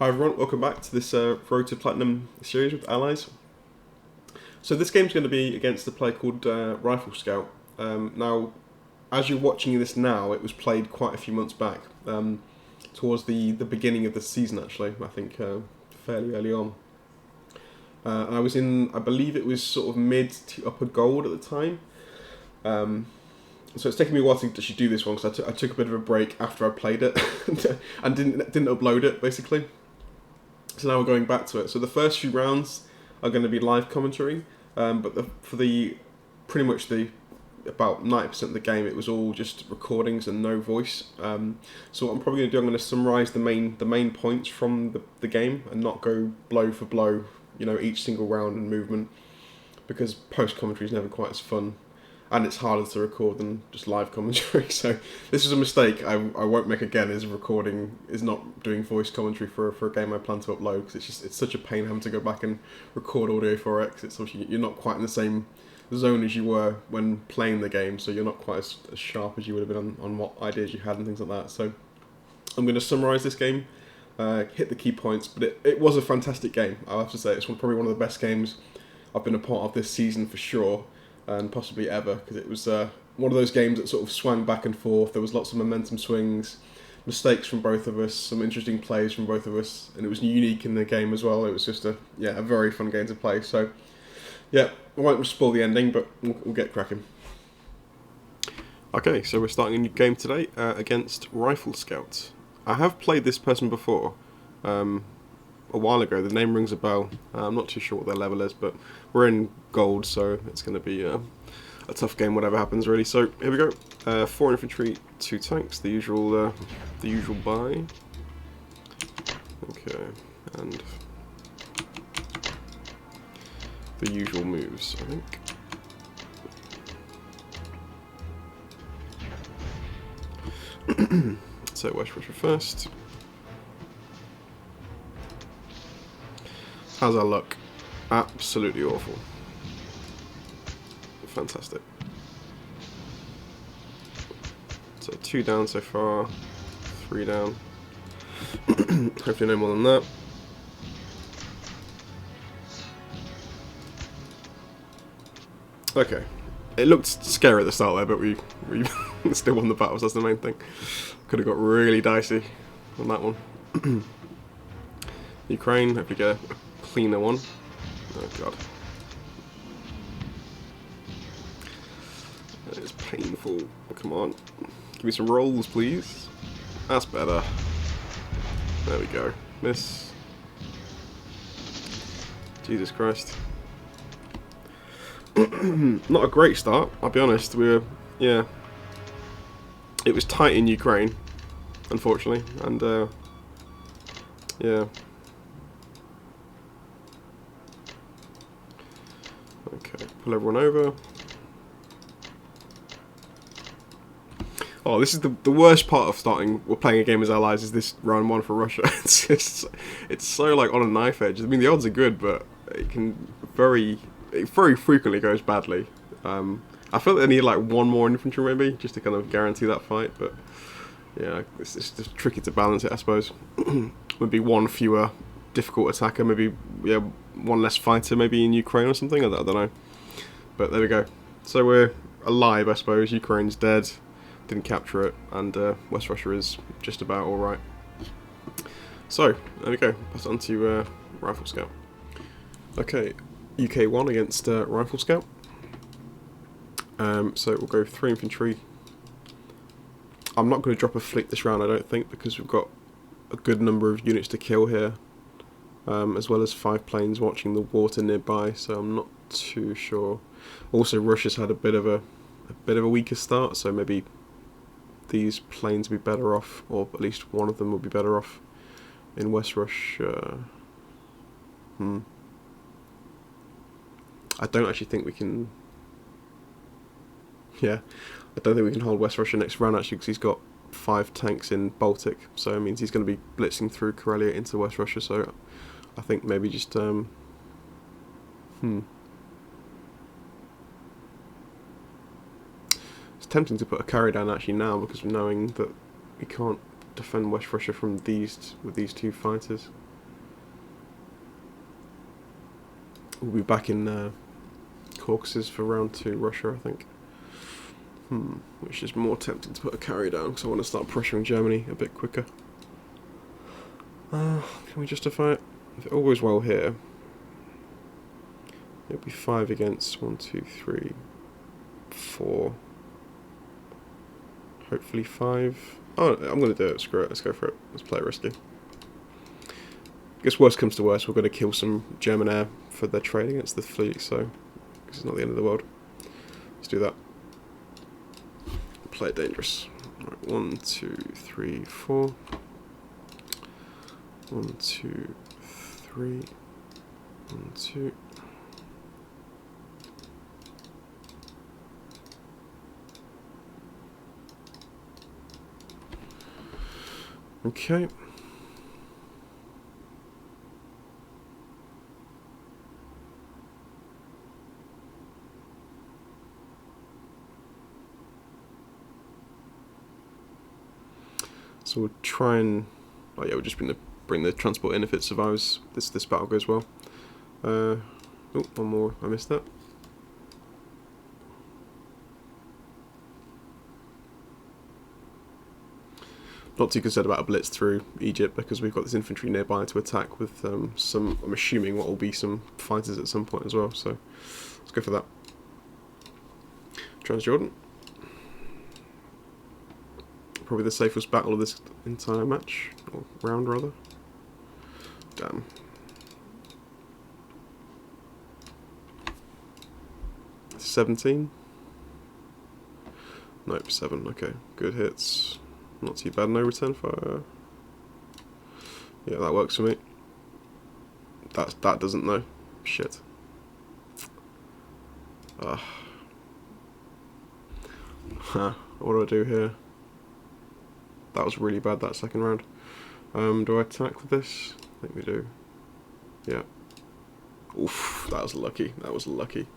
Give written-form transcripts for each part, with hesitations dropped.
Hi everyone, welcome back to this Road to Platinum series with Allies. So this game's going to be against a player called Riflescout. Now, as you're watching this now, it was played quite a few months back, towards the beginning of the season actually, I think fairly early on. And I was in, I believe it was sort of mid to upper gold at the time. So it's taken me a while to actually do this one because I took a bit of a break after I played it and didn't upload it basically. So now we're going back to it. So the first few rounds are going to be live commentary, but pretty much about 90% of the game it was all just recordings and no voice. So what I'm probably going to do, I'm going to summarise the main points from the game and not go blow for blow, each single round and movement, because post commentary is never quite as fun. And it's harder to record than just live commentary. So this is a mistake I won't make again, is not doing voice commentary for a game I plan to upload, because it's such a pain having to go back and record audio for it, because it's obviously you're not quite in the same zone as you were when playing the game, so you're not quite as sharp as you would have been on what ideas you had and things like that. So I'm going to summarise this game, hit the key points, but it was a fantastic game. I'll have to say it's probably one of the best games I've been a part of this season for sure. And possibly ever, because it was one of those games that sort of swung back and forth. There was lots of momentum swings, mistakes from both of us, some interesting plays from both of us, and it was unique in the game as well. It was just a very fun game to play. So yeah, I won't spoil the ending, but we'll get cracking. Okay, so we're starting a new game today against Riflescout. I have played this person before. A while ago. The name rings a bell. I'm not too sure what their level is, but we're in gold, so it's going to be a tough game, whatever happens, really. So here we go. 4 infantry, 2 tanks, the usual buy. Okay, and the usual moves, I think. So West Russia first. How's our luck? Absolutely awful. Fantastic. So 2 down so far, 3 down. Hopefully no more than that. Okay. It looked scary at the start there, but we still won the battles, that's the main thing. Could have got really dicey on that one. Ukraine, hopefully get a cleaner one. Oh god. That is painful. Come on. Give me some rolls, please. That's better. There we go. Miss. Jesus Christ. Not a great start, I'll be honest. It was tight in Ukraine, unfortunately, and yeah. Okay, pull everyone over. Oh, this is the worst part of starting or playing a game as allies, is this round 1 for Russia. It's so like on a knife edge. I mean, the odds are good, but it very frequently goes badly. I feel like they need like 1 more infantry maybe, just to kind of guarantee that fight, but yeah, it's just tricky to balance it, I suppose. Maybe 1 fewer difficult attacker, maybe 1 less fighter maybe in Ukraine or something, I don't know. But there we go. So we're alive, I suppose. Ukraine's dead, didn't capture it, and West Russia is just about alright. So, there we go. Pass it on to Riflescout. Okay, UK 1 against Riflescout. So we'll go 3 infantry. I'm not going to drop a fleet this round, I don't think, because we've got a good number of units to kill here, as well as 5 planes watching the water nearby, so I'm not too sure. Also, Russia's had a bit of a weaker start, so maybe these planes will be better off, or at least one of them will be better off in West Russia. I don't actually think we can. Yeah, I don't think we can hold West Russia next round actually, because he's got 5 tanks in Baltic, so it means he's going to be blitzing through Karelia into West Russia. So I think maybe just it's tempting to put a carry down actually now, because knowing that we can't defend West Russia from with these 2 fighters. We'll be back in Caucasus for round 2, Russia, I think. Which is more tempting to put a carry down because I want to start pressuring Germany a bit quicker. Can we justify it? If it all goes well here, it'll be 5 against 1, 2, 3, 4. Hopefully 5. Oh, I'm going to do it. Screw it. Let's go for it. Let's play it risky. I guess worst comes to worst, we're going to kill some German air for their trade against the fleet, so it's not the end of the world. Let's do that. Play it dangerous. Right, 1, 2, 3, 4. 1, 2, 3. 1, 2. Okay. So we'll try and, oh yeah, we'll just bring the transport in if it survives. This battle goes well. Oh, one more. I missed that. Not too concerned about a blitz through Egypt because we've got this infantry nearby to attack with some, I'm assuming, what will be some fighters at some point as well. So let's go for that. Transjordan. Probably the safest battle of this entire match, or round rather. Damn. $17? Nope, 7. Okay, good hits. Not too bad. No return fire. Yeah, that works for me. That doesn't know. Shit. What do I do here? That was really bad, that second round. Do I attack with this? I think we do. Yeah. Oof, that was lucky. That was lucky.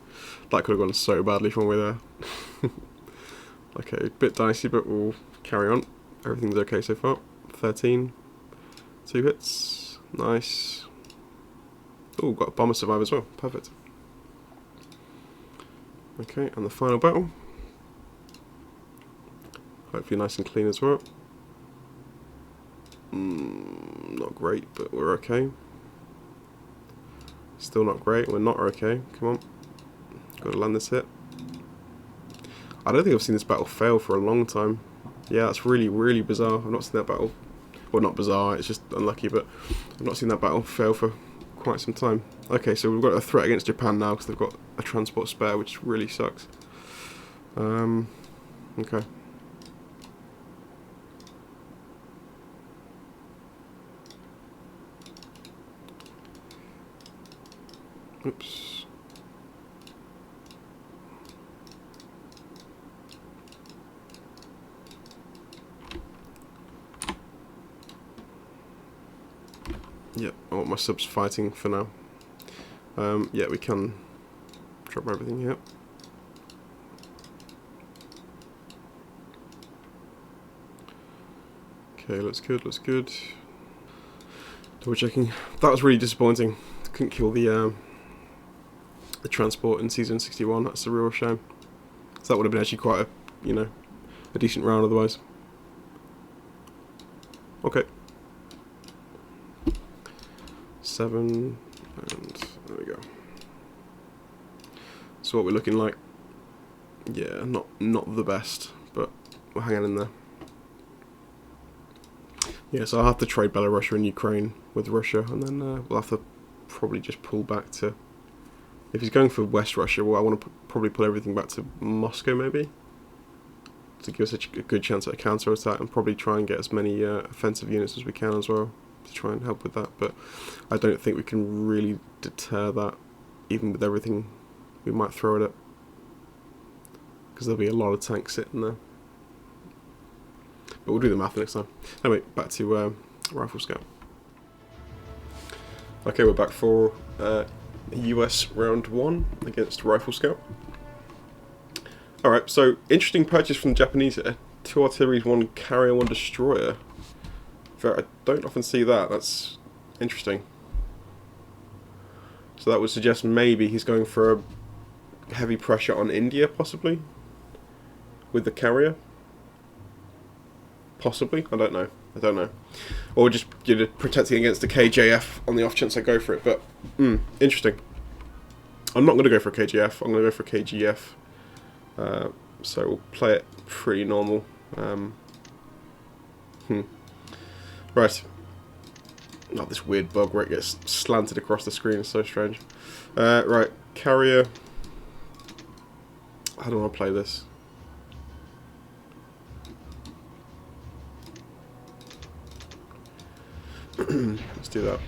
That could have gone so badly from way there. Okay, bit dicey, but we'll carry on. Everything's okay so far. 13. 2 hits. Nice. Oh, got a bomber survive as well. Perfect. Okay, and the final battle. Hopefully nice and clean as well. Not great, but we're okay. Still not great, we're not okay. Come on. Gotta land this hit. I don't think I've seen this battle fail for a long time. Yeah, that's really, really bizarre. I've not seen that battle. Well, not bizarre, it's just unlucky, but I've not seen that battle fail for quite some time. Okay, so we've got a threat against Japan now because they've got a transport spare, which really sucks. Okay. Oops. Yeah, I want my subs fighting for now. Yeah, we can drop everything here. Okay, looks good, looks good. Double checking. That was really disappointing. Couldn't kill the transport in season 61. That's a real shame. So that would have been actually quite a, a decent round otherwise. Okay. 7, and there we go. So what we're looking like, yeah, not the best, but we're hanging in there. Yeah, so I'll have to trade Belarus and Ukraine with Russia, and then we'll have to probably just pull back to, if he's going for West Russia, well, I want to probably pull everything back to Moscow maybe, to give us a good chance at a counter-attack, and probably try and get as many offensive units as we can as well, to try and help with that. But I don't think we can really deter that, even with everything we might throw at it, because there'll be a lot of tanks sitting there. But we'll do the math next time. Anyway, back to Riflescout. Okay, we're back for US round 1 against Riflescout. Alright, so interesting purchase from the Japanese here. 2 artilleries, 1 carrier, 1 destroyer. I don't often see that. That's interesting. So that would suggest maybe he's going for a heavy pressure on India, possibly, with the carrier. Possibly, I don't know. Or just protecting against the KJF on the off chance I go for it. But interesting. I'm not going to go for a KJF. I'm going to go for a KGF. So we'll play it pretty normal. Right. Not this weird bug where it gets slanted across the screen. It's so strange. Right, carrier. How do I want to play this? Let's do that.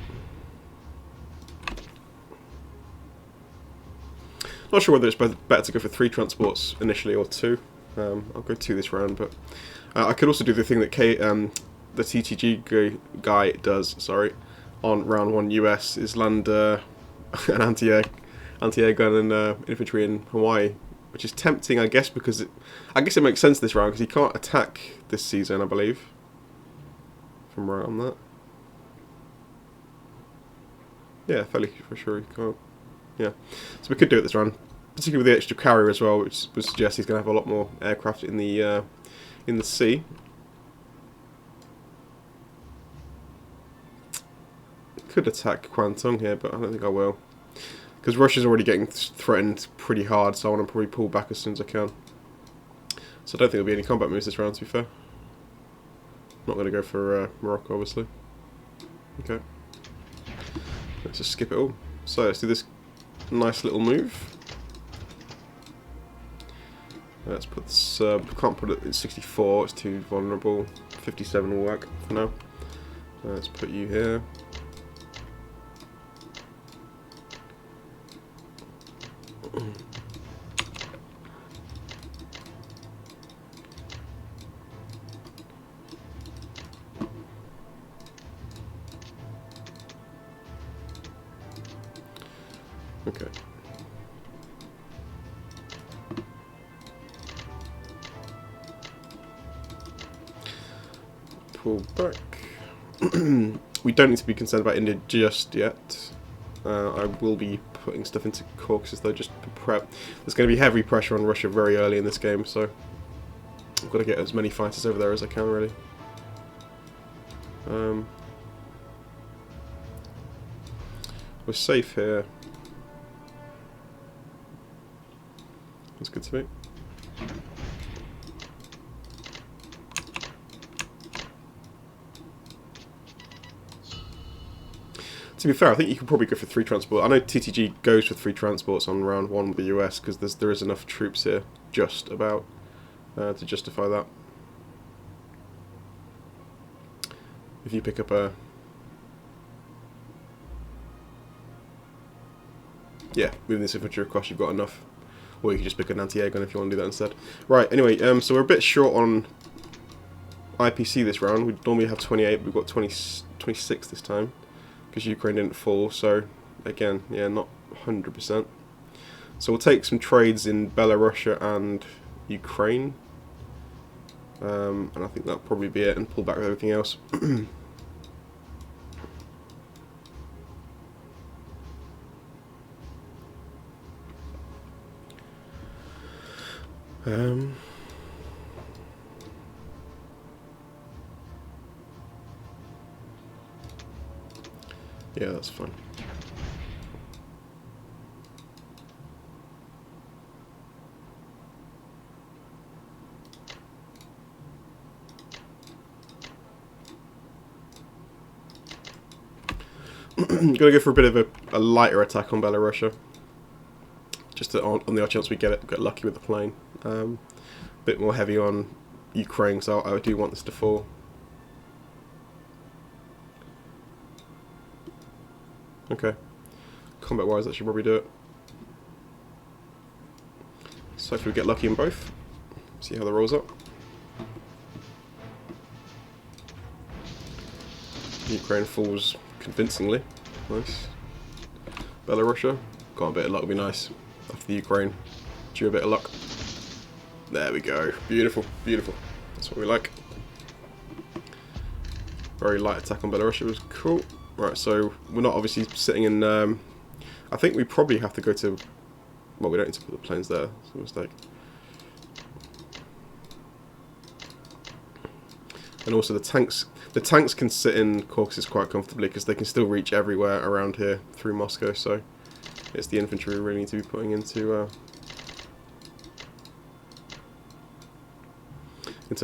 Not sure whether it's better to go for 3 transports initially or 2. I'll go 2 this round, but I could also do the thing that the TTG guy does. Sorry, on round 1 US is land an anti-air gun and infantry in Hawaii, which is tempting, I guess, because I guess it makes sense this round because he can't attack this season, I believe. If I'm right on that. Yeah, fairly for sure he can't. Yeah, so we could do it this round, particularly with the extra carrier as well, which would suggest he's going to have a lot more aircraft in the sea. Could attack Kwantung here, but I don't think I will, because Russia's already getting threatened pretty hard, so I want to probably pull back as soon as I can. So I don't think there'll be any combat moves this round, to be fair. Not going to go for Morocco, obviously. Okay. Let's just skip it all. So let's do this nice little move. Let's put this, can't put it at 64, it's too vulnerable. 57 will work for now. Let's put you here. Okay. Pull back. We don't need to be concerned about India just yet. I will be putting stuff into Caucasus though, just to prep. There's going to be heavy pressure on Russia very early in this game, so I've got to get as many fighters over there as I can, really. We're safe here. That's good to me. To be fair, I think you can probably go for 3 transports. I know TTG goes for 3 transports on round 1 with the US because there is enough troops here, just about, to justify that. If you pick up a... Yeah, moving this infantry across, you've got enough. Or you can just pick an anti-air gun if you want to do that instead. Right, anyway, so we're a bit short on IPC this round. We normally have 28, but we've got 26 this time. Because Ukraine didn't fall, so again, yeah, not 100%. So we'll take some trades in Belarus and Ukraine. And I think that'll probably be it, and pull back with everything else. Yeah, that's fine. Gonna go for a bit of a lighter attack on Belarus, just on the odd chance we get lucky with the plane. Bit more heavy on Ukraine, so I do want this to fall. Okay, combat wise that should probably do it. So if we get lucky in both, see how the rolls up. Ukraine falls convincingly. Nice. Belarus, got a bit of luck, would be nice. After the Ukraine, due a bit of luck. There we go. Beautiful, beautiful. That's what we like. Very light attack on Belarus was cool. Right, so we're not obviously sitting in I think we probably have to go to... Well, we don't need to put the planes there. It's a mistake. And also the tanks can sit in Caucasus quite comfortably because they can still reach everywhere around here through Moscow. So it's the infantry we really need to be putting into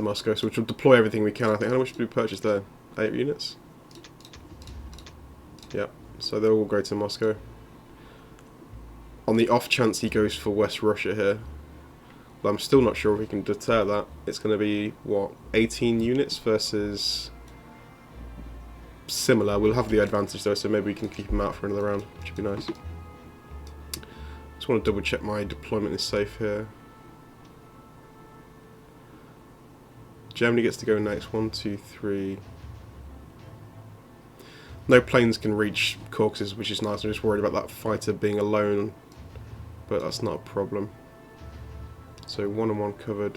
Moscow. So which will deploy everything we can. I think how much did we purchase there? 8 units. Yep. So they'll all go to Moscow. On the off chance he goes for West Russia here. But I'm still not sure if we can deter that. It's going to be, what, 18 units versus similar. We'll have the advantage though, so maybe we can keep them out for another round, which would be nice. Just want to double check my deployment is safe here. Germany gets to go next. 1, 2, 3. No planes can reach Caucasus, which is nice. I'm just worried about that fighter being alone, but that's not a problem. So 1 and 1 covered.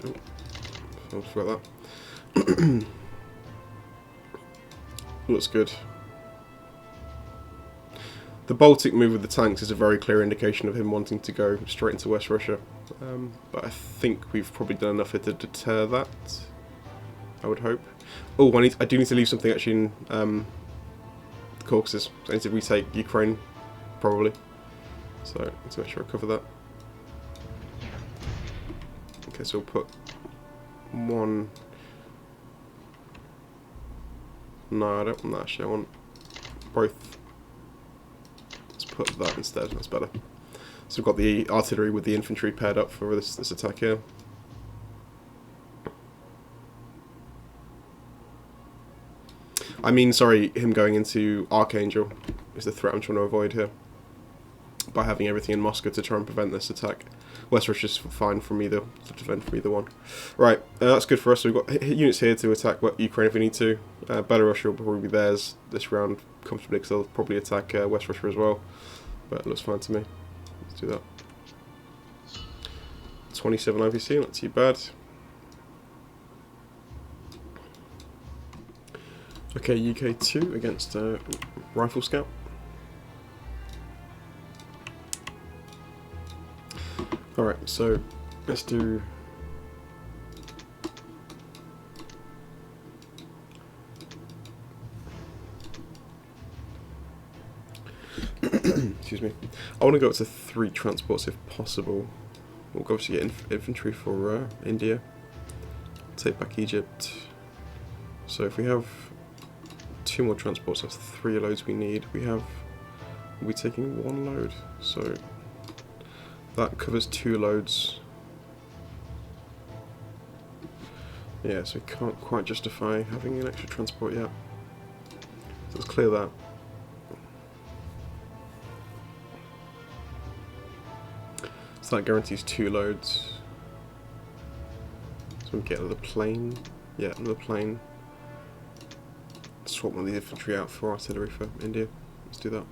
Oh, I forgot that. Looks good. The Baltic move with the tanks is a very clear indication of him wanting to go straight into West Russia. But I think we've probably done enough here to deter that. I would hope. Oh, I do need to leave something actually in the Caucasus. I need to retake Ukraine, probably. So I need to make sure I cover that. Okay, so we'll put 1. No, I don't want that actually. I want both. Let's put that instead. That's better. So we've got the artillery with the infantry paired up for this attack here. I mean, sorry, him going into Archangel is the threat I'm trying to avoid here. By having everything in Moscow to try and prevent this attack. West Russia's fine from either, to defend from either one. Right, that's good for us. So we've got units here to attack Ukraine if we need to. Belarus will probably be theirs this round comfortably because they'll probably attack West Russia as well. But it looks fine to me. Let's do that. 27 IVC, not too bad. Okay, UK 2 against Riflescout. Alright, so let's do... Excuse me. I want to go up to 3 transports if possible. We'll obviously get infantry for India. Take back Egypt. So if we have 2 more transports, that's 3 loads we need. We'll be taking 1 load, so that covers 2 loads. Yeah, so we can't quite justify having an extra transport yet. So let's clear that. So that guarantees 2 loads. So we get another plane. Yeah, another plane. Swap one of the infantry out for artillery for India. Let's do that.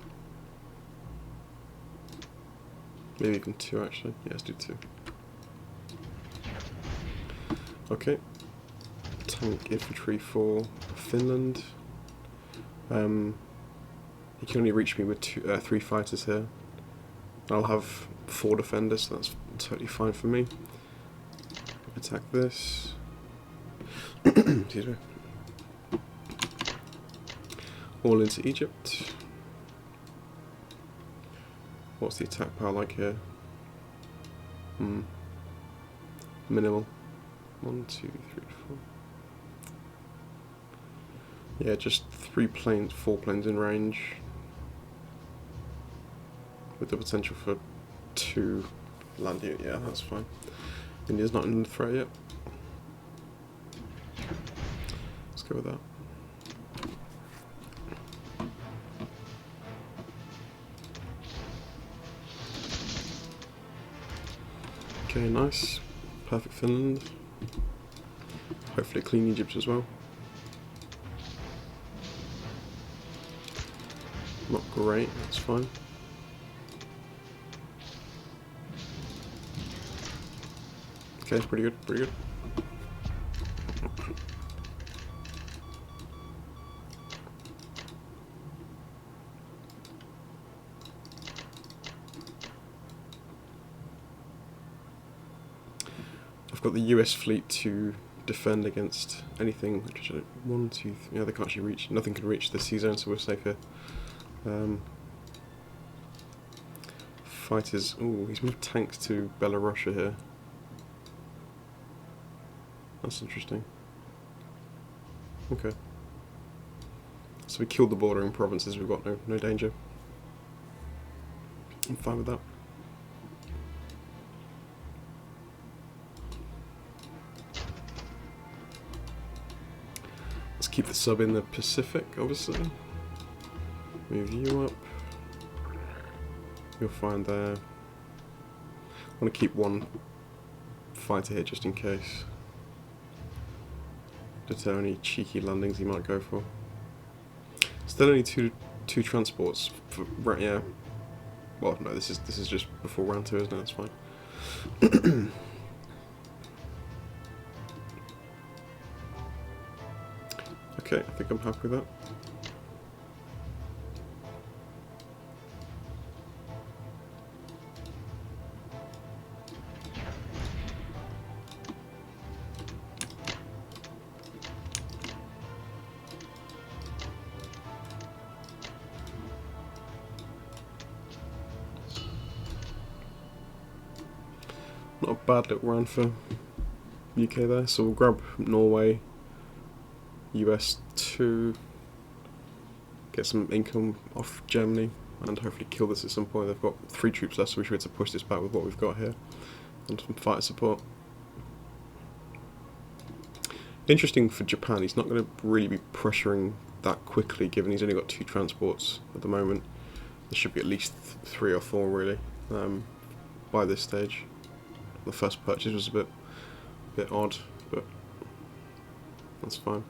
Maybe even 2 actually. Yeah, let's do 2. Okay. Tank infantry for Finland. He can only reach me with 3 fighters here. I'll have 4 defenders, so that's totally fine for me. Attack this. Excuse me. All into Egypt. What's the attack power like here? Minimal. 1, 2, 3, 4. Yeah, just 3 planes, 4 planes in range. With the potential for 2 land units. Yeah, that's fine. India's not in the threat yet. Let's go with that. Okay, nice. Perfect Finland. Hopefully clean Egypt as well. Not great, that's fine. Okay, it's pretty good, pretty good. got the US fleet to defend against anything. Which is 1, 2, 3. Yeah, they can't actually reach. Nothing can reach the sea zone, so we're safe here. Fighters. Oh, he's moved tanks to Belarusia here. That's interesting. Okay. So we killed the bordering provinces. We've got no danger. I'm fine with that. Let's keep the sub in the Pacific, obviously. Move you up. You're fine there. I want to keep one fighter here just in case. Deter any cheeky landings he might go for. Still only two transports. Yeah. Well, no, this is just before round 2, isn't it? That's fine. Okay, I think I'm happy with that. Not a bad little round for UK there, so we'll grab Norway, US 2, get some income off Germany, and hopefully kill this at some point. They've got 3 troops left, so we should be able to push this back with what we've got here, and some fighter support. Interesting for Japan, he's not going to really be pressuring that quickly, given he's only got 2 transports at the moment. There should be at least 3 or 4 really, by this stage. The first purchase was a bit odd, but that's fine.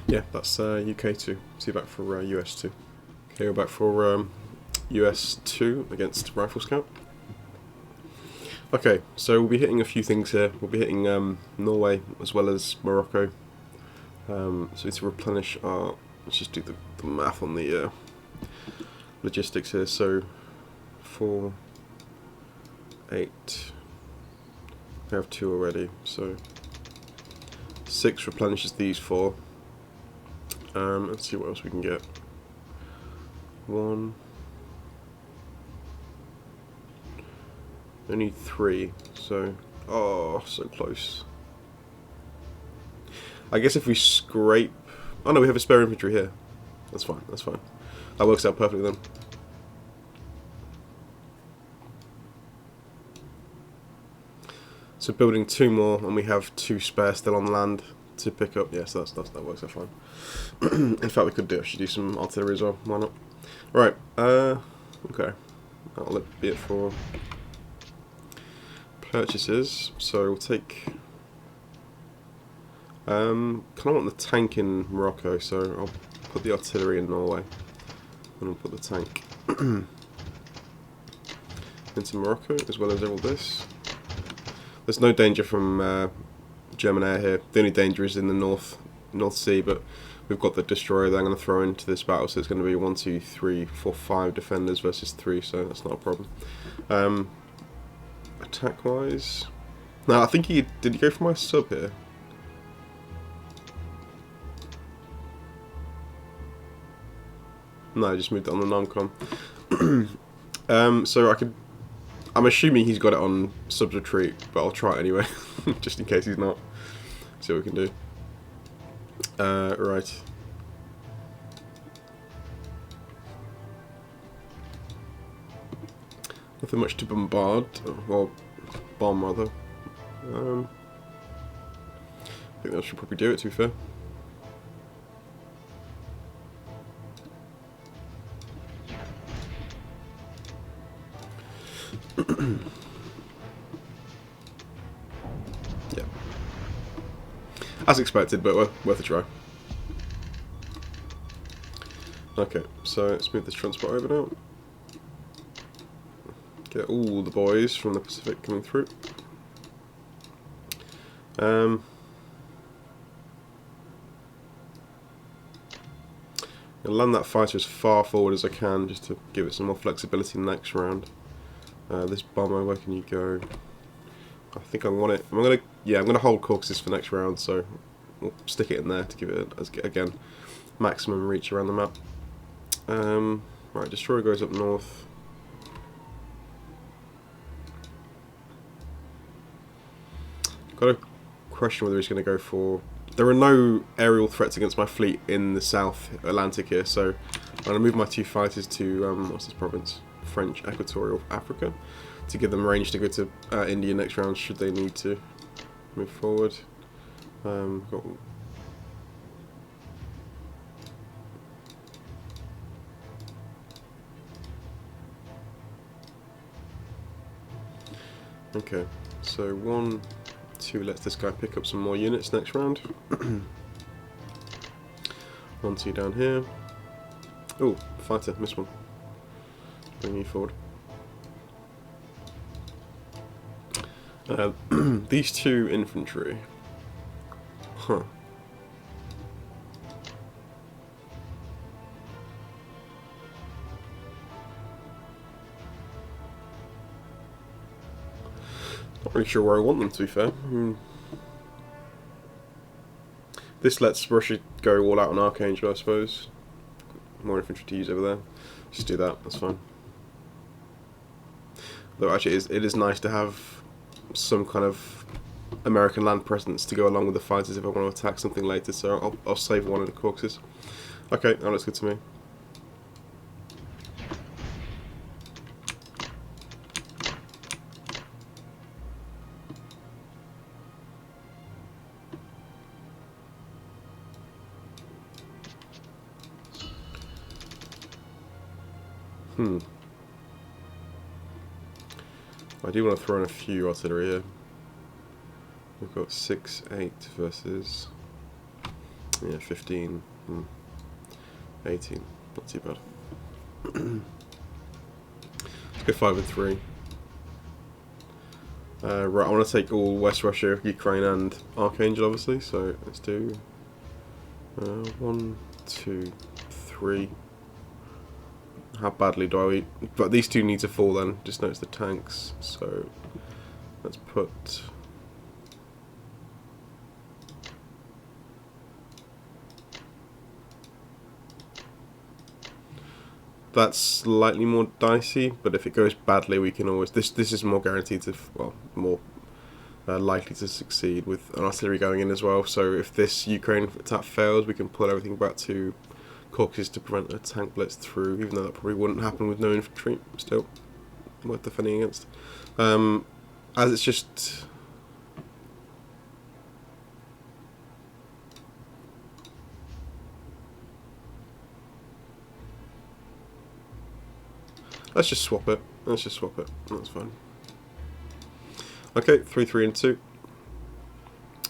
Yeah, that's UK 2. See you back for US 2. Okay, we're back for US 2 against Riflescout. Okay, so we'll be hitting a few things here. We'll be hitting Norway as well as Morocco. So to replenish our... Let's just do the math on the logistics here. So 4, 8... We have 2 already, so 6 replenishes these 4. Let's see what else we can get. 1... Only 3, so... Oh, so close. I guess if we scrape... Oh no, we have a spare infantry here. That's fine, that's fine. That works out perfectly then. So building 2 more, and we have 2 spare still on land to pick up. Yes, that works out fine. In fact, we could do some artillery as well. Why not? Right. Okay. That'll be it for purchases. So we'll take. Kind of want the tank in Morocco, so I'll put the artillery in Norway, and I'll put the tank into Morocco as well as all this. There's no danger from German air here. The only danger is in the North Sea, but we've got the destroyer that I'm going to throw into this battle, so it's going to be 1, 2, 3, 4, 5 defenders versus 3, so that's not a problem. Attack-wise... No, I think did he go for my sub here? No, I just moved it on the non-com. So I'm assuming he's got it on sub-retreat, but I'll try it anyway, just in case he's not. See what we can do. Right. Nothing much to bombard, or bomb rather. I think that should probably do it, to be fair. Yeah. As expected, but worth a try. Okay, so let's move this transport over now. Get all the boys from the Pacific coming through. I'll land that fighter as far forward as I can, just to give it some more flexibility in the next round. This bomber, where can you go? I think I want it. I'm gonna hold caucuses for next round, so we'll stick it in there to give it again maximum reach around the map. Right, destroyer goes up north. Got a question whether he's going to go for. There are no aerial threats against my fleet in the South Atlantic here, so I'm going to move my 2 fighters to what's this province? French Equatorial Africa, to give them range to go to India next round should they need to move forward. Got okay, so 1, 2 lets this guy pick up some more units next round. 1, 2 down here. Oh, fighter, missed one. Bring you forward. These 2 infantry. Huh. Not really sure where I want them, to be fair. This lets Russia go all out on Archangel, I suppose. More infantry to use over there. Just do that, that's fine. Though actually it is nice to have some kind of American land presence to go along with the fighters if I want to attack something later, so I'll save one of the caucuses. Okay, that looks good to me. I do want to throw in a few artillery here. We've got 6, 8 versus 15, 18. Not too bad. Let's go 5 and 3. Right, I want to take all West Russia, Ukraine, and Archangel, obviously. So let's do 1, 2, 3. How badly do I eat? But these 2 need to fall then. Just notice the tanks. So let's put. That's slightly more dicey, but if it goes badly, we can always. This is more guaranteed to, well, more likely to succeed with an artillery going in as well. So if this Ukraine attack fails, we can pull everything back to caucuses to prevent a tank blitz through, even though that probably wouldn't happen with no infantry. Still worth defending against. As it's just. Let's just swap it. Let's just swap it. That's fine. Okay, 3, 3, and 2.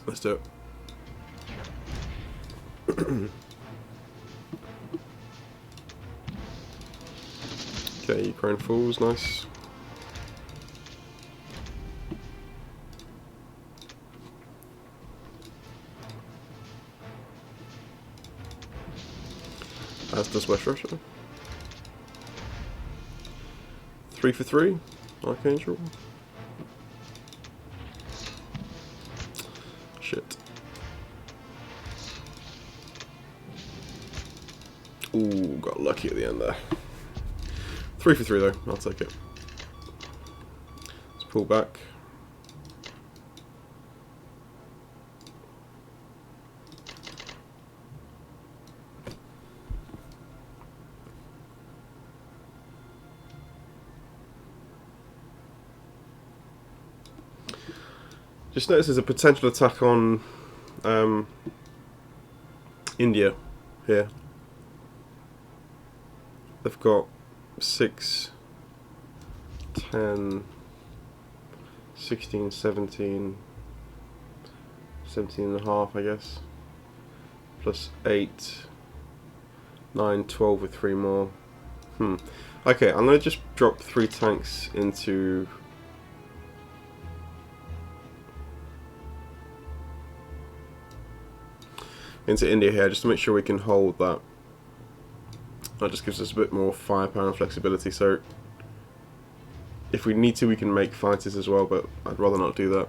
Let's do it. Okay, Ukraine falls, nice. As does West Russia. 3 for 3, Archangel. Shit. Ooh, got lucky at the end there. 3 for 3 though, I'll take it. Let's pull back. Just notice there's a potential attack on India here. They've got 6, 10, 16, 17, 17 and a half, I guess. Plus 8, 9, 12 with 3 more. Okay, I'm going to just drop 3 tanks into India here, just to make sure we can hold that. That just gives us a bit more firepower and flexibility. So If we need to, we can make fighters as well, but I'd rather not do that.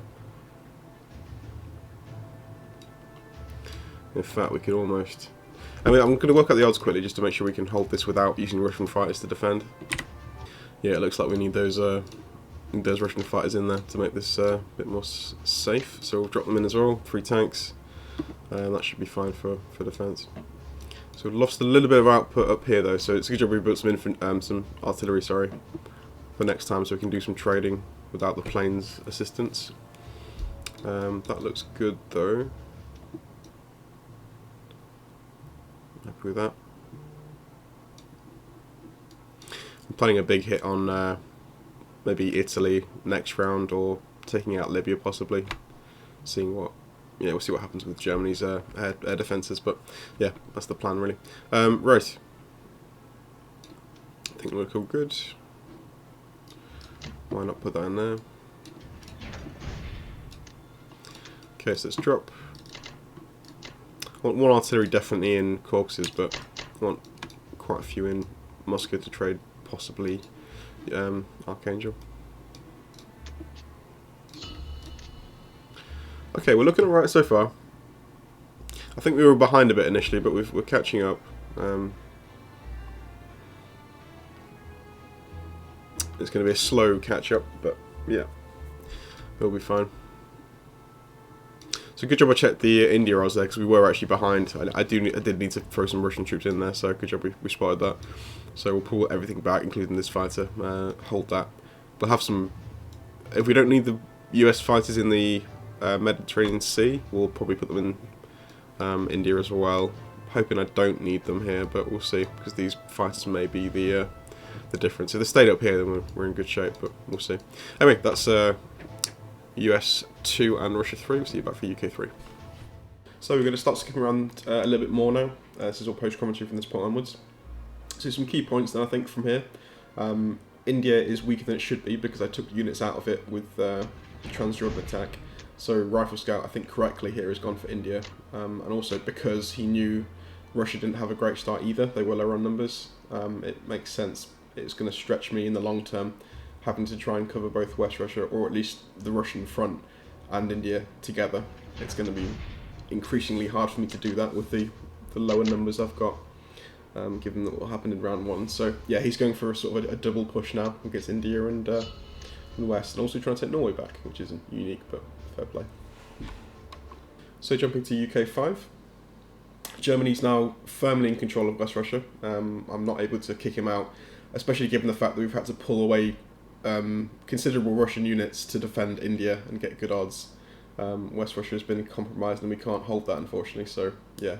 In fact, we could almost... I mean, I'm going to work out the odds quickly just to make sure we can hold this without using Russian fighters to defend. Yeah, it looks like we need those Russian fighters in there to make this a bit more safe. So we'll drop them in as well. 3 tanks. That should be fine for defence. So we've lost a little bit of output up here though, so it's a good job we built some artillery, sorry, for next time, so we can do some trading without the plane's assistance. That looks good though. Happy with that. I'm planning a big hit on maybe Italy next round, or taking out Libya possibly. Seeing what, yeah, we'll see what happens with Germany's air defences, but yeah, that's the plan really. Right, I think we look all good. Why not put that in there? Okay, so let's drop. I want 1 artillery definitely in Caucasus, but I want quite a few in Moscow to trade possibly Archangel. Okay, we're looking alright so far. I think we were behind a bit initially, but we're catching up. It's going to be a slow catch up, but yeah, we'll be fine. So good job I checked the India odds there, because we were actually behind. I did need to throw some Russian troops in there, so good job we spotted that. So we'll pull everything back, including this fighter, hold that. We'll have some, if we don't need the US fighters in the Mediterranean Sea, we'll probably put them in India as well. Hoping I don't need them here, but we'll see, because these fighters may be the difference. If they stayed up here, then we're in good shape, but we'll see. Anyway, that's US 2 and Russia 3. We'll see you back for UK 3. So we're going to start skipping around a little bit more now. This is all post commentary from this point onwards. So some key points then I think from here. India is weaker than it should be because I took units out of it with Trans-Jordan attack. So Riflescout, I think correctly here, has gone for India. And also because he knew Russia didn't have a great start either. They were lower on numbers. It makes sense. It's going to stretch me in the long term, having to try and cover both West Russia, or at least the Russian front, and India together. It's going to be increasingly hard for me to do that with the lower numbers I've got, given that what happened in round 1. So yeah, he's going for a sort of a double push now against India and the West, and also trying to take Norway back, which isn't unique, but fair play. So jumping to UK 5. Germany's now firmly in control of West Russia. I'm not able to kick him out, especially given the fact that we've had to pull away considerable Russian units to defend India and get good odds. West Russia has been compromised and we can't hold that, unfortunately, so yeah,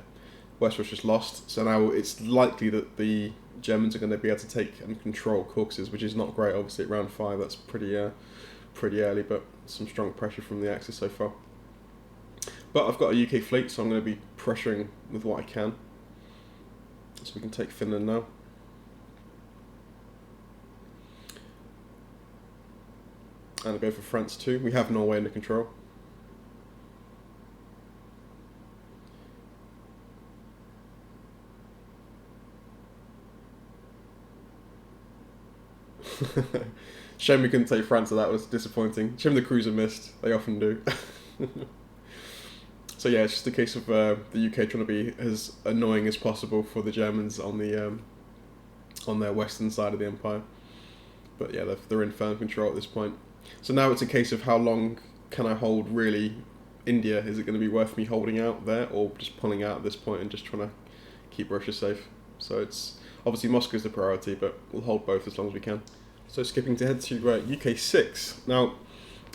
West Russia's lost. So now it's likely that the Germans are going to be able to take and control Caucasus, which is not great, obviously at round 5, that's pretty early, but some strong pressure from the Axis so far. But I've got a UK fleet, so I'm going to be pressuring with what I can. So we can take Finland now. And I'll go for France too. We have Norway under control. Shame we couldn't take France, so that was disappointing. Shame the cruiser missed. They often do. So yeah, it's just a case of the UK trying to be as annoying as possible for the Germans on the on their western side of the empire. But yeah, they're in firm control at this point. So now it's a case of how long can I hold really India? Is it going to be worth me holding out there, or just pulling out at this point and just trying to keep Russia safe? So it's obviously Moscow's the priority, but we'll hold both as long as we can. So skipping ahead to UK 6. Now,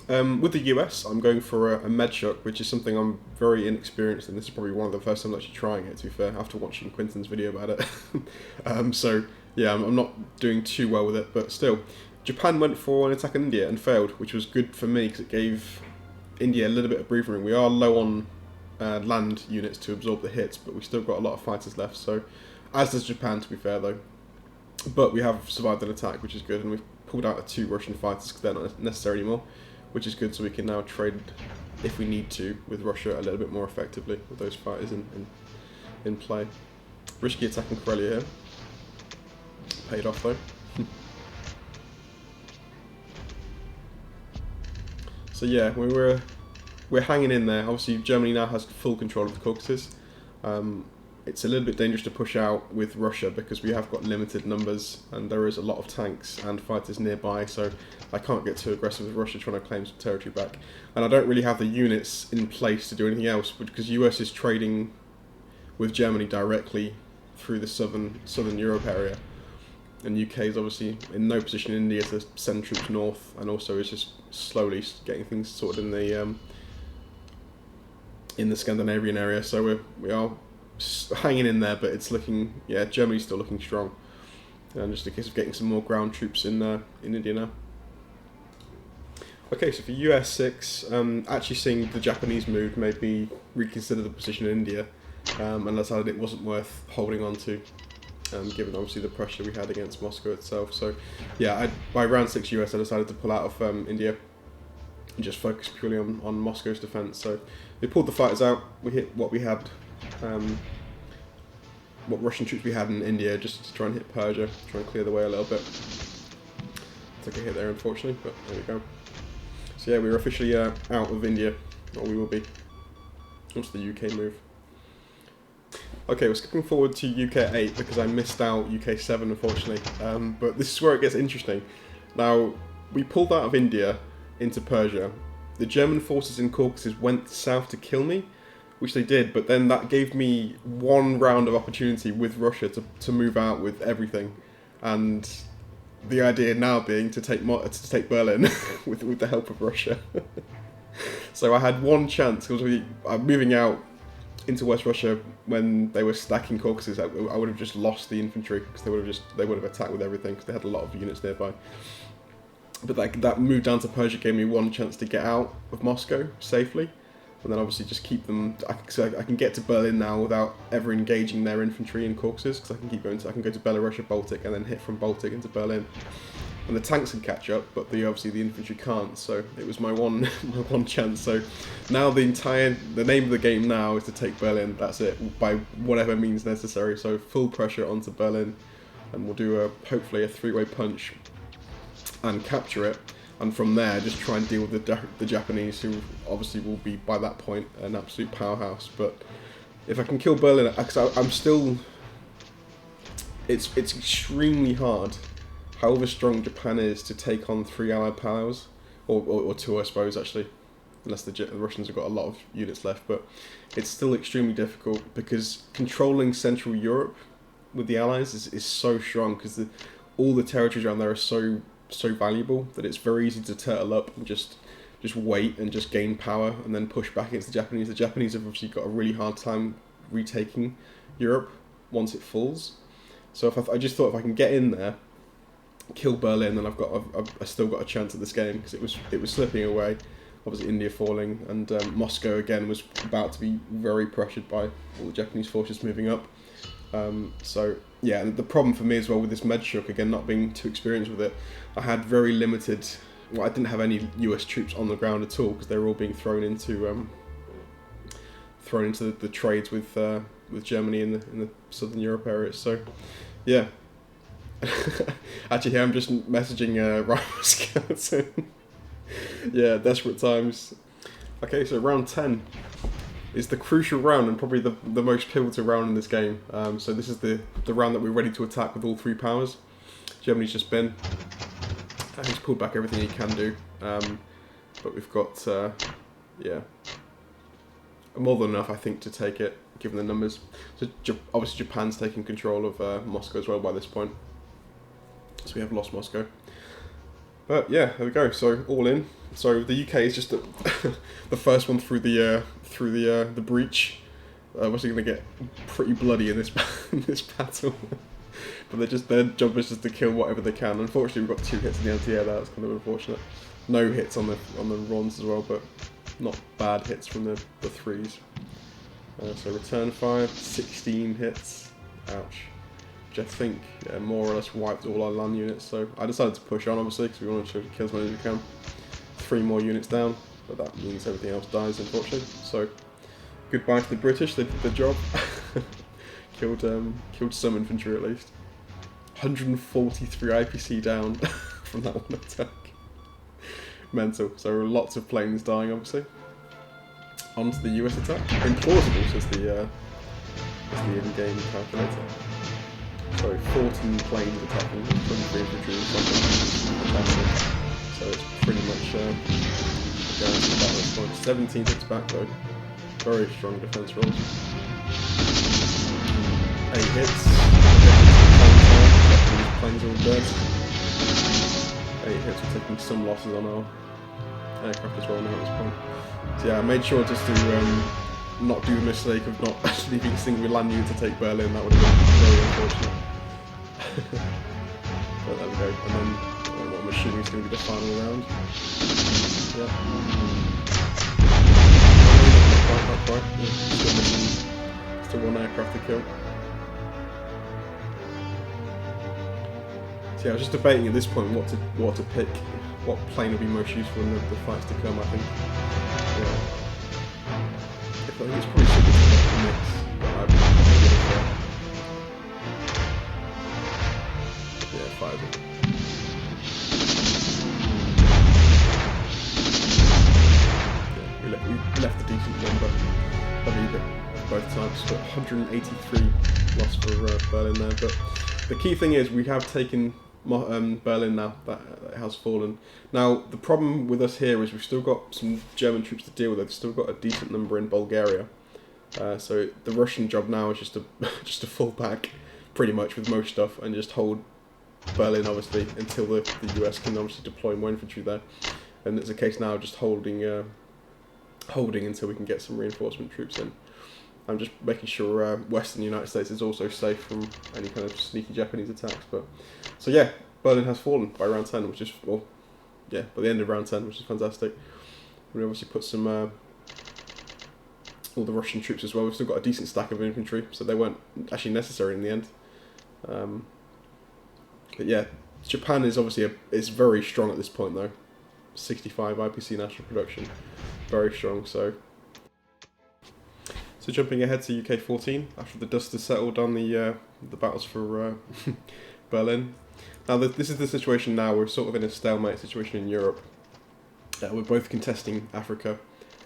with the US, I'm going for a med shock, which is something I'm very inexperienced in. This is probably one of the first times I'm actually trying it, to be fair, after watching Quinton's video about it. So yeah, I'm not doing too well with it, but still. Japan went for an attack on India and failed, which was good for me because it gave India a little bit of breathing room. We are low on land units to absorb the hits, but we've still got a lot of fighters left, so as does Japan, to be fair though. But we have survived an attack, which is good, and we've pulled out the 2 Russian fighters because they're not necessary anymore, which is good, so we can now trade, if we need to, with Russia a little bit more effectively with those fighters in play. Risky attack in Karelia here. Paid off though. So yeah, we're hanging in there. Obviously, Germany now has full control of the Caucasus. It's a little bit dangerous to push out with Russia because we have got limited numbers and there is a lot of tanks and fighters nearby, so I can't get too aggressive with Russia trying to claim some territory back. And I don't really have the units in place to do anything else because US is trading with Germany directly through the southern Europe area. And UK is obviously in no position in India to send troops north, and also is just slowly getting things sorted in the Scandinavian area. So we are hanging in there, but it's looking, yeah, Germany's still looking strong. And just a case of getting some more ground troops in India now. Okay, so for US 6, actually seeing the Japanese move made me reconsider the position in India, and decided it wasn't worth holding on to, given obviously the pressure we had against Moscow itself. So yeah, by round 6 US I decided to pull out of India and just focus purely on Moscow's defence. So we pulled the fighters out, we hit what we had, what Russian troops we had in India, just to try and hit Persia, try and clear the way a little bit. Took a hit there unfortunately, but there we go. So yeah, we were officially out of India, or we will be, once the UK move. Okay, we're skipping forward to UK 8 because I missed out UK 7 unfortunately, but this is where it gets interesting. Now, we pulled out of India into Persia. The German forces in Caucasus went south to kill me, which they did, but then that gave me one round of opportunity with Russia to move out with everything, and the idea now being to take Berlin with the help of Russia. So I had one chance, because I'm moving out into West Russia when they were stacking Caucasus. I would have just lost the infantry because they would have attacked with everything because they had a lot of units nearby. But that move down to Persia gave me one chance to get out of Moscow safely, and then obviously just keep them. So I can get to Berlin now without ever engaging their infantry in Caucasus, because I can keep going. I can go to Belarus or Baltic and then hit from Baltic into Berlin. And the tanks can catch up, but obviously the infantry can't. So it was my one chance. So now the name of the game now is to take Berlin. That's it, by whatever means necessary. So full pressure onto Berlin, and we'll do hopefully a three-way punch and capture it. And from there, just try and deal with the Japanese, who obviously will be by that point an absolute powerhouse. But if I can kill Berlin, because I'm still, it's extremely hard, however strong Japan is, to take on 3 allied powers, or 2 I suppose actually, unless the Russians have got a lot of units left, but it's still extremely difficult because controlling Central Europe with the allies is so strong, because all the territories around there are so valuable that it's very easy to turtle up and just wait and just gain power and then push back against the Japanese. The Japanese have obviously got a really hard time retaking Europe once it falls. So I just thought if I can get in there, kill Berlin, then I've still got a chance at this game, because it was slipping away. Obviously India falling, and Moscow again was about to be very pressured by all the Japanese forces moving up. So yeah, and the problem for me as well with this Medshuk, again not being too experienced with it, I had very limited. Well, I didn't have any US troops on the ground at all, because they were all being thrown into the trades with Germany in the Southern Europe area. So yeah. Actually, here I'm just messaging Riflescout. So yeah, desperate times. Okay, so round 10 is the crucial round and probably the most pivotal round in this game. So this is the round that we're ready to attack with all 3 powers. Germany's just been. He's pulled back everything he can do, but we've got yeah, more than enough I think to take it, given the numbers. So obviously Japan's taking control of Moscow as well by this point. So we have lost Moscow. But yeah, there we go. So all in. So the UK is just the first one through the breach. Obviously going to get pretty bloody in this battle. But their job is just to kill whatever they can. Unfortunately, we've got 2 hits in the anti-air. That's kind of unfortunate. No hits on the Rons as well, but not bad hits from the 3s. So return fire, 16 hits. Ouch. Which I think more or less wiped all our land units. So I decided to push on, obviously, because we wanted to kill as many as we can. 3 more units down, but that means everything else dies, unfortunately. So goodbye to the British. They did their job. Killed some infantry at least. 143 IPC down from that one attack. Mental. So lots of planes dying, obviously. On to the US attack. Implausible, says the in-game calculator. Sorry, 14 planes attacking, 23 infantry and fantastic. So it's pretty much guaranteed battle at this point. 17 hits back though. Very strong defense rolls. 8 hits. Planes are all dead. 8 hits, we're taking some losses on our aircraft as well now at this point. So yeah, I made sure just to not do the mistake of not actually leaving a single land unit to take Berlin. That would have been very unfortunate. But there we go. And then what I'm assuming is going to be the final round. Yeah. Not quite. Yeah. Still one aircraft to kill. So yeah, I was just debating at this point what to pick, what plane would be most useful in the fights to come. I think. Yeah. I think it's probably super to mix, but I'm yeah, 5 of them. Yeah, we left a decent number of either both times, but 183 loss for Berlin there. But the key thing is we have taken Berlin now, that has fallen. Now, the problem with us here is we've still got some German troops to deal with. They've still got a decent number in Bulgaria. So the Russian job now is just to fall back, pretty much, with most stuff, and just hold Berlin, obviously, until the US can obviously deploy more infantry there. And it's a case now of just holding until we can get some reinforcement troops in. I'm just making sure Western United States is also safe from any kind of sneaky Japanese attacks. But so yeah, Berlin has fallen by round 10, which is, well, yeah, by the end of round 10, which is fantastic. We obviously put some all the Russian troops as well. We've still got a decent stack of infantry, so they weren't actually necessary in the end. But yeah, Japan is obviously is very strong at this point though. 65 IPC national production, very strong. So jumping ahead to UK 14, after the dust has settled on the battles for Berlin. Now this is the situation now. We're sort of in a stalemate situation in Europe. We're both contesting Africa.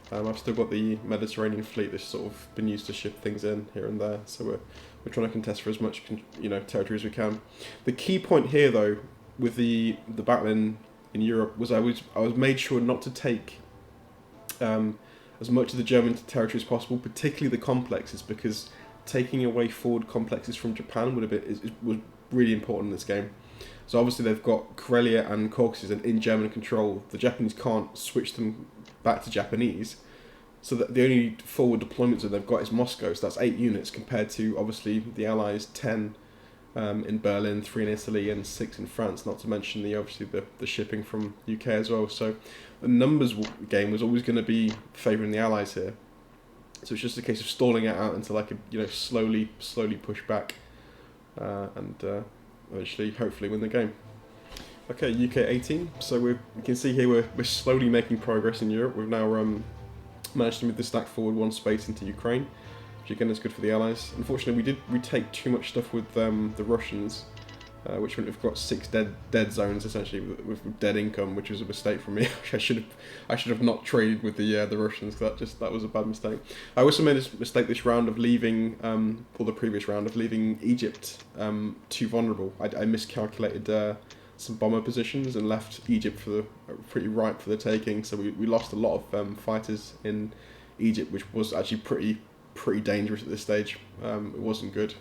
I've still got the Mediterranean fleet that's sort of been used to ship things in here and there. So we're trying to contest for as much territory as we can. The key point here though, with the battle in Europe, was I was made sure not to take as much of the German territory as possible, particularly the complexes, because taking away forward complexes from Japan was really important in this game. So obviously they've got Karelia and Caucasus in German control. The Japanese can't switch them back to Japanese, so that the only forward deployments that they've got is Moscow. So that's 8 units compared to obviously the Allies' 10 in Berlin, 3 in Italy, and 6 in France. Not to mention the shipping from UK as well. So the numbers game was always going to be favouring the Allies here. So it's just a case of stalling it out until I could slowly push back and eventually hopefully win the game. Okay, UK 18. So we can see here we're slowly making progress in Europe. We've now managed to move the stack forward 1 space into Ukraine, which again is good for the Allies. Unfortunately, we take too much stuff with the Russians, which meant we've got 6 dead zones essentially with dead income, which was a mistake from me. I should have not traded with the Russians. That was a bad mistake. I also made a mistake this round of leaving, or the previous round of leaving Egypt too vulnerable. I miscalculated some bomber positions and left Egypt pretty ripe for the taking. So we lost a lot of fighters in Egypt, which was actually pretty dangerous at this stage. It wasn't good.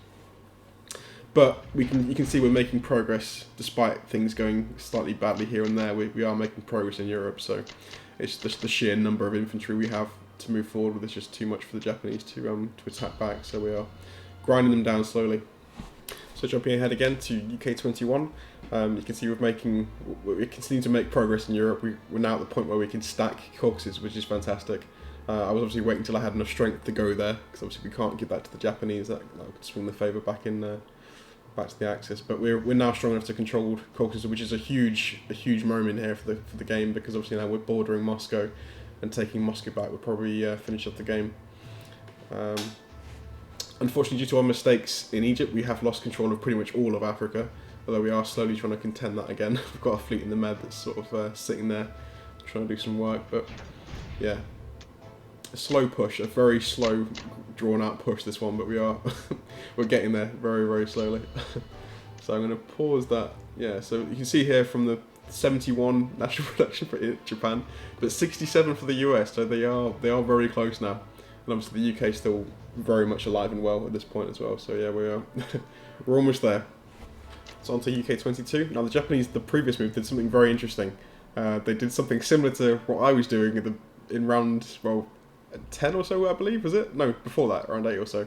But you can see we're making progress despite things going slightly badly here and there. We are making progress in Europe, so it's just the sheer number of infantry we have to move forward with is just too much for the Japanese to attack back. So we are grinding them down slowly. So jumping ahead again to UK 21, you can see we continue to make progress in Europe. We're now at the point where we can stack Caucasus, which is fantastic. I was obviously waiting until I had enough strength to go there, because obviously we can't give that to the Japanese. That could swing the favour back to the Axis. But we're now strong enough to control Caucasus, which is a huge moment here for the game, because obviously now we're bordering Moscow, and taking Moscow back would probably finish off the game. Unfortunately, due to our mistakes in Egypt, we have lost control of pretty much all of Africa, although we are slowly trying to contend that again. We've got a fleet in the Med that's sort of sitting there, trying to do some work, but yeah, a slow push, a very slow, drawn out push this one, but we are we're getting there very, very slowly. So I'm going to pause that. Yeah, so you can see here from the 71 national production for Japan, but 67 for the US. So they are very close now, and obviously the UK is still very much alive and well at this point as well. So yeah, we are we're almost there. So on to UK 22. Now the Japanese, the previous move, did something very interesting. They did something similar to what I was doing in round 10 or so, I believe, was it? No, before that, around 8 or so.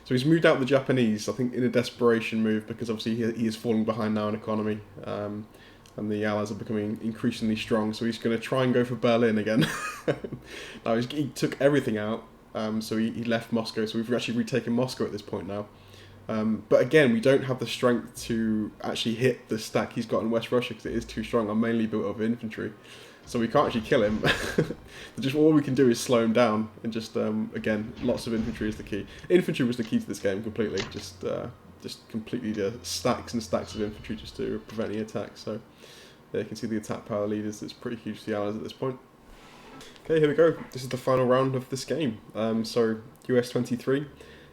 So he's moved out the Japanese, I think, in a desperation move, because obviously he is falling behind now in economy, and the Allies are becoming increasingly strong. So he's going to try and go for Berlin again. Now he took everything out, so he left Moscow. So we've actually retaken Moscow at this point now. But again, we don't have the strength to actually hit the stack he's got in West Russia, because it is too strong. I'm mainly built of infantry, so we can't actually kill him. Just all we can do is slow him down, and just again, lots of infantry is the key. Infantry was the key to this game completely. Just completely stacks and stacks of infantry just to prevent any attacks. So yeah, you can see the attack power leaders. It's pretty huge for the Allies at this point. Okay, here we go. This is the final round of this game. So US 23.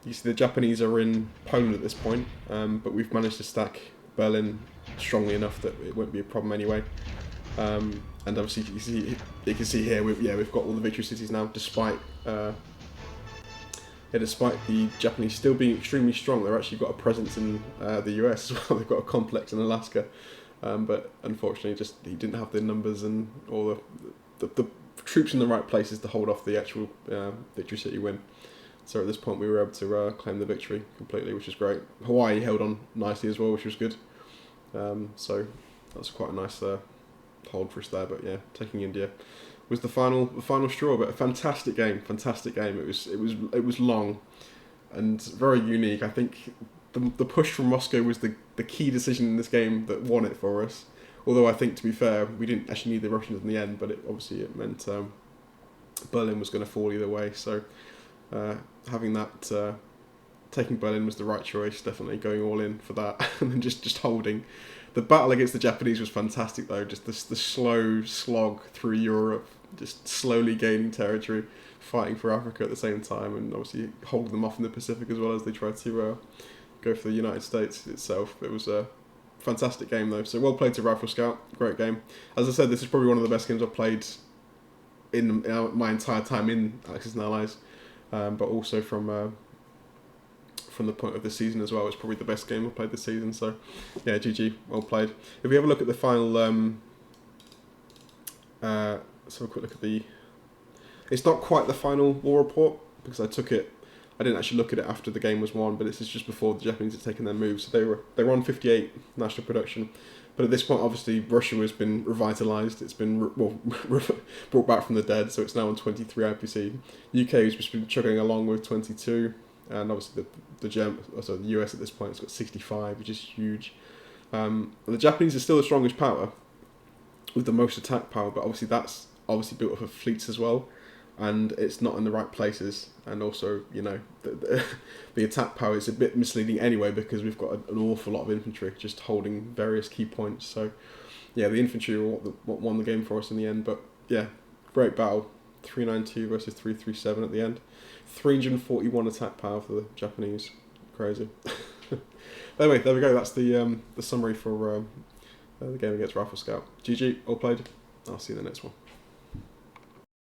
You see the Japanese are in Poland at this point, but we've managed to stack Berlin strongly enough that it won't be a problem anyway. And obviously you can see here we've got all the victory cities now, despite the Japanese still being extremely strong. They've actually got a presence in the US as well. They've got a complex in Alaska, but unfortunately just he didn't have the numbers and all the troops in the right places to hold off the actual victory city win. So at this point we were able to claim the victory completely, which is great. Hawaii held on nicely as well, which was good. So that's quite a nice hold for us there. But yeah, taking India was the final straw. But a fantastic game. It was long and very unique. I think the push from Moscow was the key decision in this game that won it for us. Although I think, to be fair, we didn't actually need the Russians in the end, but it meant Berlin was going to fall either way. So having that, taking Berlin was the right choice, definitely going all in for that, and then just holding. The battle against the Japanese was fantastic though, just the slow slog through Europe, just slowly gaining territory, fighting for Africa at the same time, and obviously holding them off in the Pacific as well as they tried to go for the United States itself. It was a fantastic game though, so well played to Riflescout, great game. As I said, this is probably one of the best games I've played in my entire time in Axis and Allies, but also from the point of the season as well. It's probably the best game I've played this season, so yeah, GG, well played. If we have a look at the final, let's have a quick look at it's not quite the final war report, because I didn't actually look at it after the game was won, but this is just before the Japanese had taken their moves. So they were on 58 national production, but at this point obviously Russia has been revitalised, it's been brought back from the dead, so it's now on 23 IPC. UK has just been chugging along with 22, and obviously the US at this point has got 65, which is huge. The Japanese are still the strongest power with the most attack power, but obviously that's built up of fleets as well, and it's not in the right places. And also, the attack power is a bit misleading anyway, because we've got an awful lot of infantry just holding various key points. So yeah, the infantry were what won the game for us in the end. But yeah, great battle. 392 versus 337 at the end. 341 attack power for the Japanese. Crazy. Anyway, there we go. That's the summary for the game against Riflescout. GG, all played. I'll see you in the next one.